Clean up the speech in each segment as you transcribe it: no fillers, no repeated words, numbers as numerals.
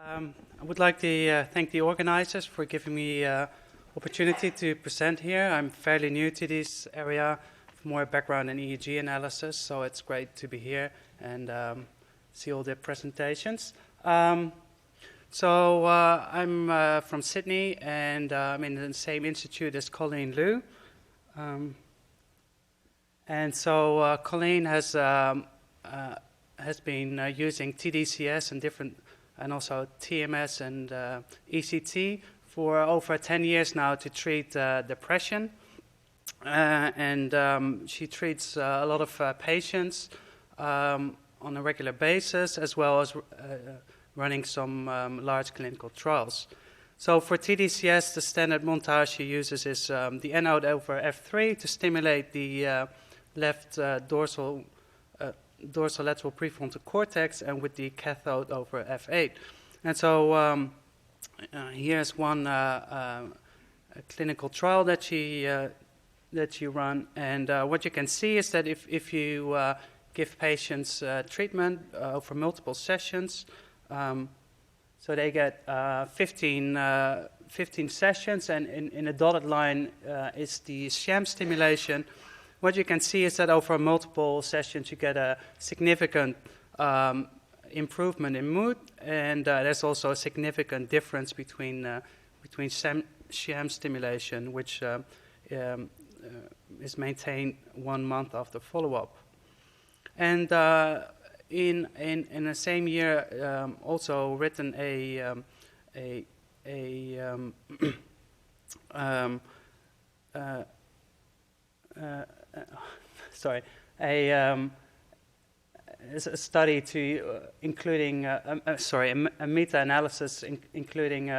I would like to thank the organizers for giving me opportunity to present here. I'm fairly new to this area, more background in EEG analysis, so it's great to be here and see all the presentations. I'm from Sydney, and I'm in the same institute as Colleen Liu. Colleen has been using tDCS and also TMS and ECT for over 10 years now to treat depression. She treats a lot of patients on a regular basis, as well as running some large clinical trials. So for tDCS, the standard montage she uses is the anode over F3 to stimulate the left dorsolateral prefrontal cortex, and with the cathode over F8. And so here's one clinical trial that she run. And what you can see is that if you give patients treatment over multiple sessions, so they get 15 sessions, and in a dotted line is the sham stimulation. What you can see is that over multiple sessions you get a significant improvement in mood, and there's also a significant difference between sham stimulation, which is maintained 1 month after follow-up. And in the same year, also written a study to including a meta-analysis including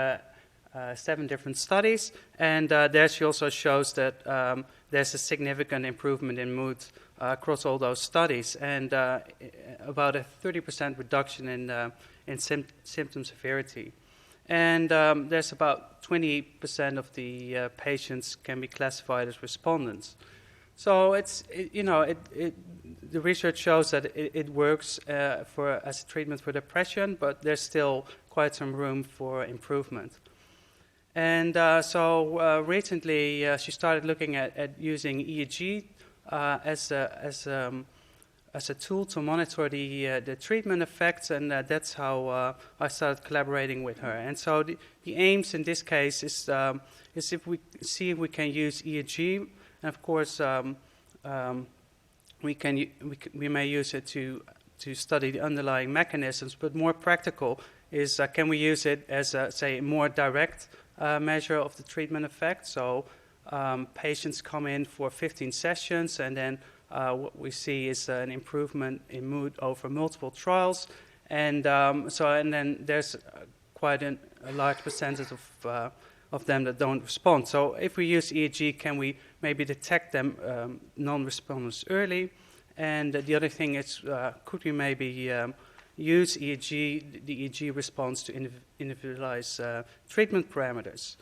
7 different studies, and there she also shows that there's a significant improvement in mood across all those studies, and about a 30% reduction in symptom severity. And there's about 20% of the patients can be classified as respondents. So the research shows that it works as a treatment for depression, but there's still quite some room for improvement. And recently she started looking at using EEG as a tool to monitor the treatment effects, and that's how I started collaborating with her. And so the aims in this case is if we see if we can use EEG. And of course, we may use it to study the underlying mechanisms, but more practical is can we use it as a more direct measure of the treatment effect. So patients come in for 15 sessions, and then what we see is an improvement in mood over multiple trials, and then there's quite a large percentage of them that don't respond. So if we use EEG, can we maybe detect them non-responders early? And the other thing is, could we maybe use EEG, the EEG response to individualize treatment parameters,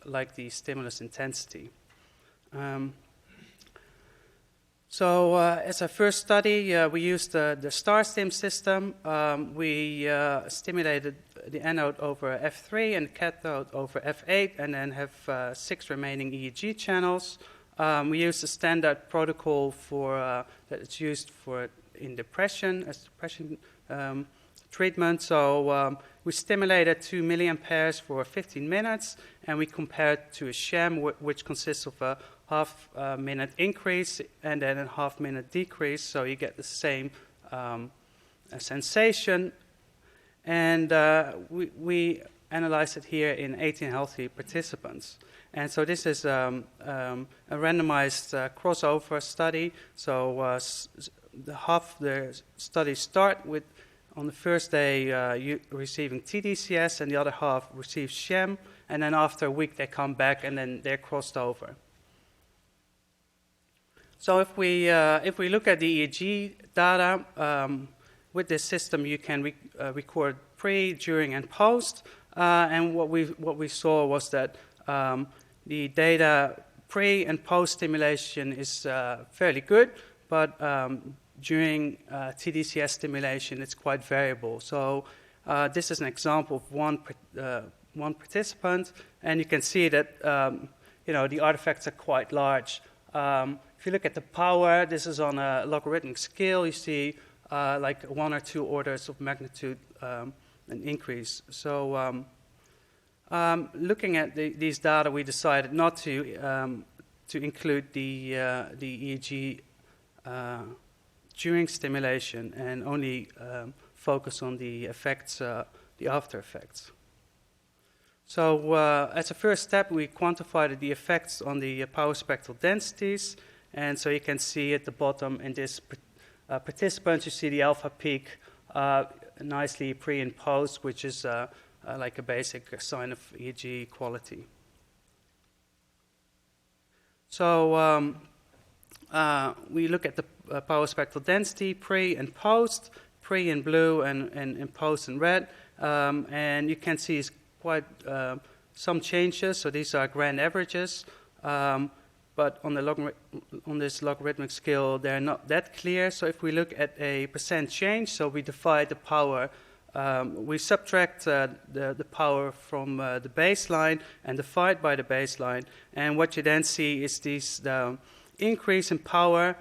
like the stimulus intensity? As a first study, we used the STAR-STIM system. We stimulated the anode over F3 and cathode over F8, and then have 6 remaining EEG channels. We used a standard protocol that is used in depression as depression treatment. So we stimulated 2 milliamperes for 15 minutes, and we compared to a sham, which consists of a half-minute increase and then a half-minute decrease, so you get the same sensation. And we analyzed it here in 18 healthy participants. And so this is a randomized crossover study. So the study start with, on the first day, you receiving tDCS, and the other half receives sham, and then after a week they come back, and then they're crossed over. So if we look at the EEG data, with this system you can record pre, during, and post. And what we saw was that the data pre and post stimulation is fairly good, but during tDCS stimulation it's quite variable. So This is an example of one participant, and you can see that the artifacts are quite large. If you look at the power, this is on a logarithmic scale. You see like 1 or 2 orders of magnitude an increase. So looking at these data, we decided not to include the EEG during stimulation and only focus on the effects, the after effects. So as a first step, we quantified the effects on the power spectral densities. And so you can see at the bottom in this participant, you see the alpha peak nicely pre and post, which is like a basic sign of EEG quality. So we look at the power spectral density pre and post, pre in blue and post in red. And you can see quite some changes. So these are grand averages. But on this logarithmic scale, they're not that clear. So if we look at a percent change, so we divide the power, we subtract the power from the baseline and divide by the baseline. And what you then see is the increase in power,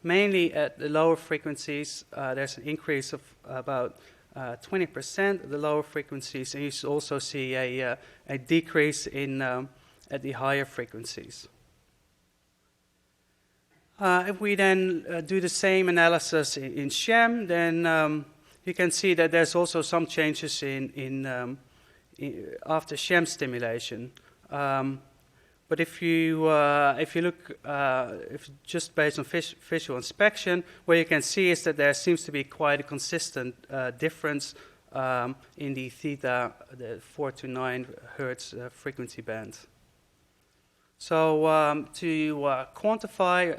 mainly at the lower frequencies. There's an increase of about 20% at the lower frequencies, and you also see a decrease in at the higher frequencies. If we then do the same analysis in sham, then you can see that there's also some changes in after sham stimulation. But if you look just based on visual inspection, what you can see is that there seems to be quite a consistent difference in the theta, the 4 to 9 hertz frequency band. So to quantify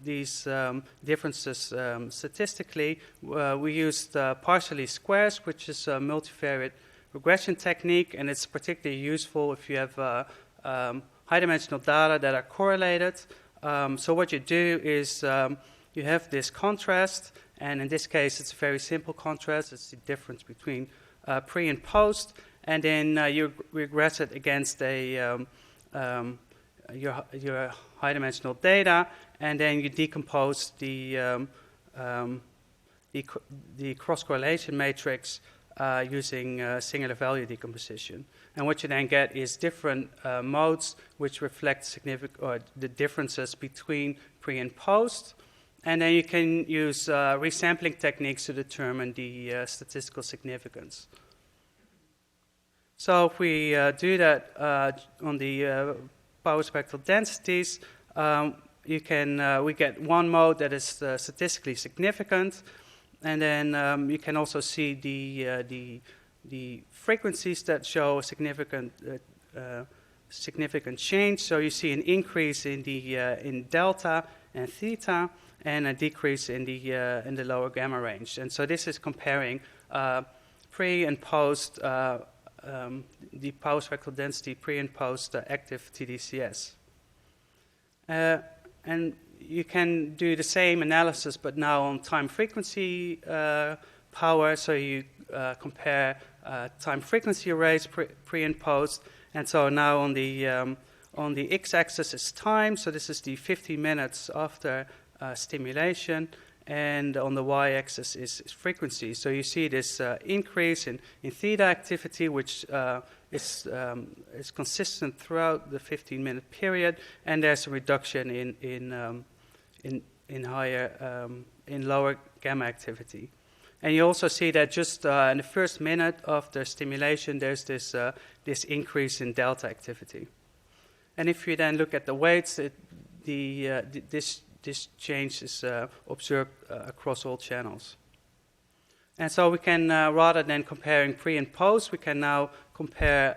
these differences statistically, we used partially squares, which is a multivariate regression technique, and it's particularly useful if you have high-dimensional data that are correlated. So what you do is you have this contrast, and in this case it's a very simple contrast. It's the difference between pre and post, and then you regress it against your high-dimensional data, and then you decompose the cross-correlation matrix using singular value decomposition. And what you then get is different modes which reflect the differences between pre and post. And then you can use resampling techniques to determine the statistical significance. So if we do that on the power spectral densities, we get one mode that is statistically significant. And then you can also see the frequencies that show a significant change. So you see an increase in delta and theta, and a decrease in the lower gamma range. And so this is comparing pre and post the power spectral density pre and post active tDCS. And you can do the same analysis, but now on time frequency power. So you compare time frequency arrays pre and post. And so now on the x-axis is time. So this is the 50 minutes after stimulation, and on the y-axis is frequency. So you see this increase in theta activity, which is consistent throughout the 15-minute period, and there's a reduction in lower gamma activity. And you also see that just in the first minute after stimulation, there's this increase in delta activity. And if you then look at the weights, this change is observed across all channels. And so we can, rather than comparing pre and post, we can now compare,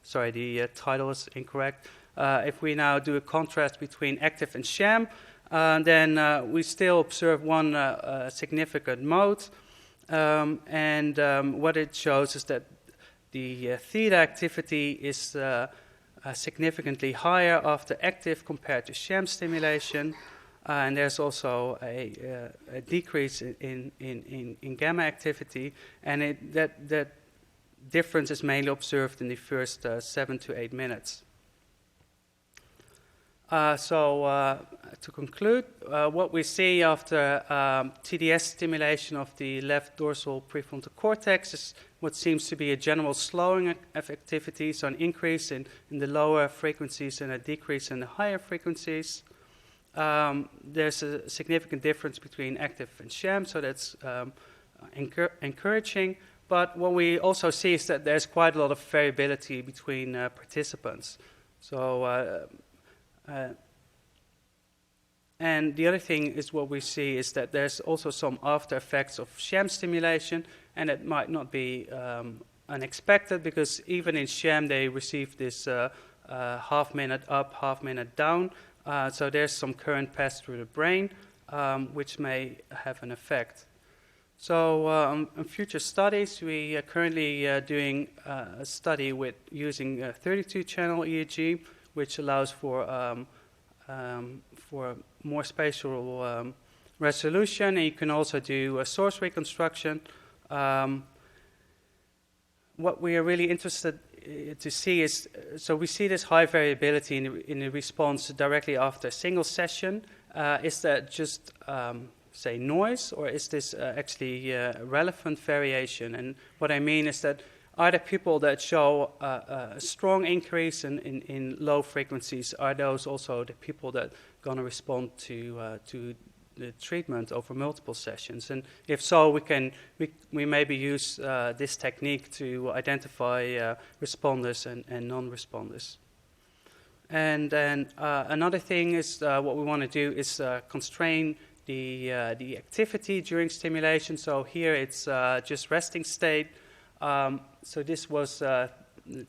sorry, the title is incorrect. If we now do a contrast between active and sham, then we still observe one significant mode. And what it shows is that the theta activity is significantly higher after active compared to sham stimulation. and there's also a decrease in gamma activity, and that difference is mainly observed in the first 7 to 8 minutes. To conclude, what we see after tDCS stimulation of the left dorsal prefrontal cortex is what seems to be a general slowing of activity, so an increase in the lower frequencies and a decrease in the higher frequencies. There's a significant difference between active and sham, so that's encouraging. But what we also see is that there's quite a lot of variability between participants. And the other thing is what we see is that there's also some after effects of sham stimulation, and it might not be unexpected, because even in sham they receive this half minute up, half minute down. So there's some current passed through the brain, which may have an effect. So on future studies, we are currently doing a study with using 32-channel EEG, which allows for more spatial resolution, and you can also do a source reconstruction. What we are really interested to see is, so we see this high variability in the response directly after a single session. Is that just, say, noise, or is this actually relevant variation? And what I mean is that are there people that show a strong increase in low frequencies? Are those also the people that are going to respond to the treatment over multiple sessions? And if so, we maybe use this technique to identify responders and non-responders. And then another thing is what we want to do is constrain the activity during stimulation. So here it's just resting state. So this was, the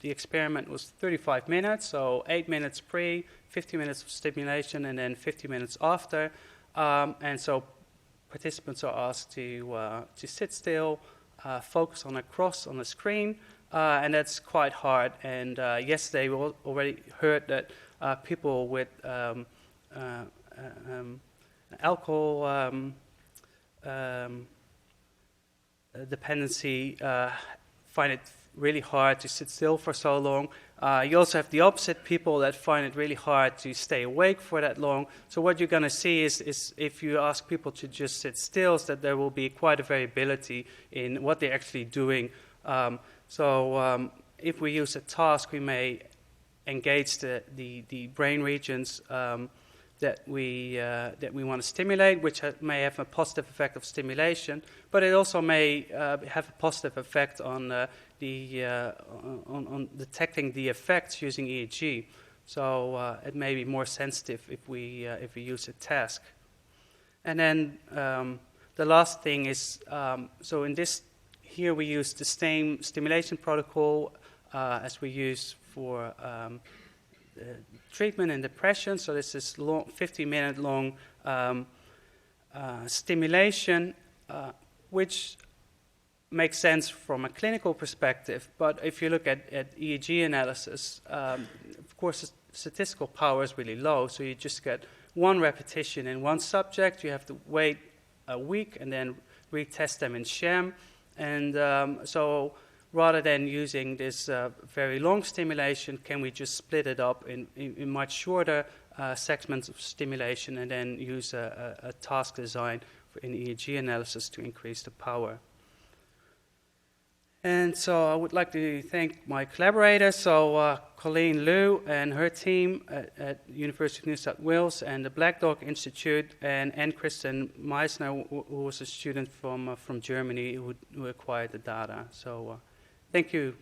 experiment was 35 minutes, so 8 minutes pre, 50 minutes of stimulation, and then 50 minutes after. And so participants are asked to sit still, focus on a cross on the screen, and that's quite hard. And yesterday we already heard that people with alcohol dependency find it really hard to sit still for so long. You also have the opposite, people that find it really hard to stay awake for that long. So what you're going to see is if you ask people to just sit still, is that there will be quite a variability in what they're actually doing. If we use a task, we may engage the brain regions that we want to stimulate, which may have a positive effect of stimulation, but it also may have a positive effect on on detecting the effects using EEG. So it may be more sensitive if we use a task. And then the last thing is, so in this here we use the same stimulation protocol as we use for treatment in depression. So this is 50-minute long stimulation, which makes sense from a clinical perspective. But if you look at EEG analysis, of course, the statistical power is really low. So you just get one repetition in one subject. You have to wait a week and then retest them in sham. And so rather than using this very long stimulation, can we just split it up in much shorter segments of stimulation and then use a task design in EEG analysis to increase the power? And so I would like to thank my collaborators, so Colleen Liu and her team at University of New South Wales and the Black Dog Institute, and Kristen Meissner, who was a student from Germany who acquired the data. So thank you.